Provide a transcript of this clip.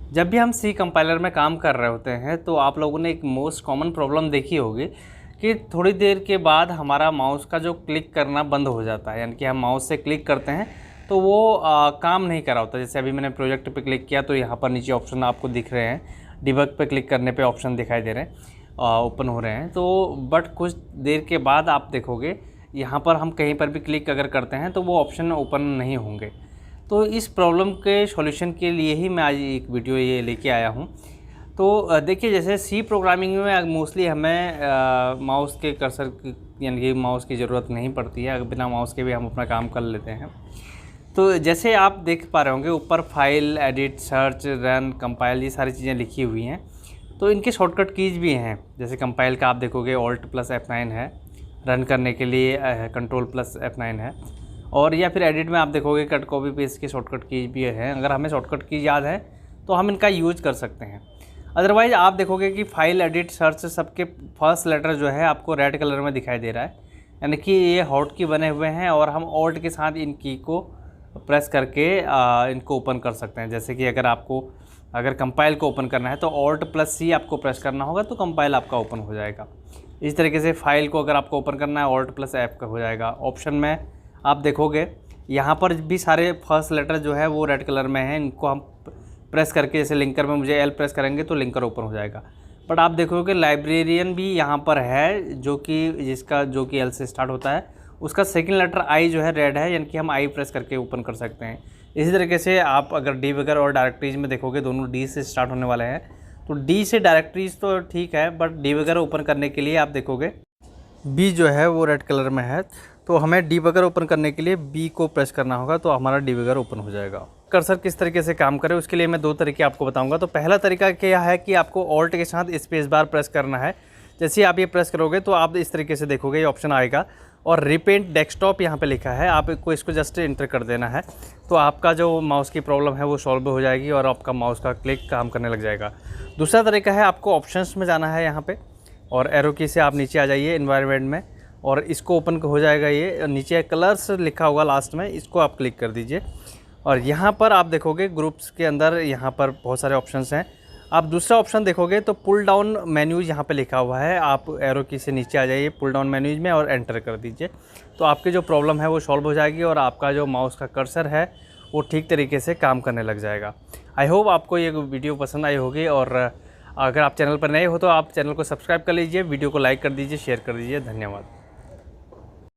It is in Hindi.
जब भी हम सी कंपाइलर में काम कर रहे होते हैं तो आप लोगों ने एक मोस्ट कॉमन प्रॉब्लम देखी होगी कि थोड़ी देर के बाद हमारा माउस का जो क्लिक करना बंद हो जाता है, यानी कि हम माउस से क्लिक करते हैं तो वो काम नहीं कर रहा होता। जैसे अभी मैंने प्रोजेक्ट पे क्लिक किया तो यहाँ पर नीचे ऑप्शन आपको दिख रहे हैं, डिबग पे क्लिक करने पे ऑप्शन दिखाई दे रहे हैं, ओपन हो रहे हैं। तो बट कुछ देर के बाद आप देखोगे यहाँ पर हम कहीं पर भी क्लिक अगर करते हैं तो वो ऑप्शन ओपन नहीं होंगे। तो इस प्रॉब्लम के सॉल्यूशन के लिए ही मैं आज एक वीडियो ये लेके आया हूँ। तो देखिए, जैसे सी प्रोग्रामिंग में मोस्टली हमें माउस के कर्सर की यानी कि माउस की ज़रूरत नहीं पड़ती है, बिना माउस के भी हम अपना काम कर लेते हैं। तो जैसे आप देख पा रहे होंगे ऊपर file, edit, search, run, compile ये सारी चीज़ें लिखी हुई हैं। तो इनके शॉर्टकट कीज़ भी हैं। जैसे कंपाइल का आप देखोगे Alt+F9 है, रन करने के लिए Ctrl+F9 है, और या फिर एडिट में आप देखोगे कट, कॉपी, पेस्ट की शॉर्टकट कीज भी है। अगर हमें शॉर्टकट कीज याद है तो हम इनका यूज कर सकते हैं। अदरवाइज़ आप देखोगे कि फाइल, एडिट, सर्च सबके फर्स्ट लेटर जो है आपको रेड कलर में दिखाई दे रहा है, यानी कि ये हॉट की बने हुए हैं और हम ऑल्ट के साथ इन की को प्रेस करके इनको ओपन कर सकते हैं। जैसे कि अगर कंपाइल को ओपन करना है तो Alt+C आपको प्रेस करना होगा तो कंपाइल आपका ओपन हो जाएगा। इस तरीके से फाइल को अगर आपको ओपन करना है Alt+F का हो जाएगा। ऑप्शन में आप देखोगे यहाँ पर भी सारे फर्स्ट लेटर जो है वो रेड कलर में हैं, इनको हम प्रेस करके, जैसे लिंकर में मुझे L प्रेस करेंगे तो लिंकर ओपन हो जाएगा। बट आप देखोगे लाइब्रेरियन भी यहाँ पर है जो कि L से स्टार्ट होता है, उसका सेकंड लेटर I जो है रेड है, यानी कि हम I प्रेस करके ओपन कर सकते हैं। इसी तरीके से आप अगर डिबगर और डायरेक्टरीज में देखोगे दोनों D से स्टार्ट होने वाले हैं, तो D से डायरेक्टरीज तो ठीक है, बट डिबगर ओपन करने के लिए आप देखोगे B जो है वो रेड कलर में है, तो हमें डिबगर ओपन करने के लिए B को प्रेस करना होगा तो हमारा डिबगर ओपन हो जाएगा। कर्सर किस तरीके से काम करे उसके लिए मैं दो तरीके आपको बताऊंगा। तो पहला तरीका क्या है कि आपको ऑल्ट के साथ स्पेस बार प्रेस करना है। जैसे आप ये प्रेस करोगे तो आप इस तरीके से देखोगे ये ऑप्शन आएगा और रिपेंट डेस्कटॉप यहाँ पे लिखा है, आपको इसको जस्ट इंटर कर देना है तो आपका जो माउस की प्रॉब्लम है वो सॉल्व हो जाएगी और आपका माउस का क्लिक काम करने लग जाएगा। दूसरा तरीका है, आपको ऑप्शंस में जाना है यहाँ पे और एरो की से आप नीचे आ जाइए एनवायरनमेंट में और इसको ओपन हो जाएगा। ये नीचे कलर्स लिखा होगा लास्ट में, इसको आप क्लिक कर दीजिए और यहाँ पर आप देखोगे ग्रुप्स के अंदर यहाँ पर बहुत सारे ऑप्शंस हैं। आप दूसरा ऑप्शन देखोगे तो पुल डाउन मेन्यूज यहाँ पे लिखा हुआ है, आप एरो की से नीचे आ जाइए पुल डाउन मेन्यूज में और एंटर कर दीजिए तो आपकी जो प्रॉब्लम है वो सॉल्व हो जाएगी और आपका जो माउस का कर्सर है वो ठीक तरीके से काम करने लग जाएगा। आई होप आपको ये वीडियो पसंद आई होगी और अगर आप चैनल पर नए हो तो आप चैनल को सब्सक्राइब कर लीजिए, वीडियो को लाइक कर दीजिए, शेयर कर दीजिए। धन्यवाद।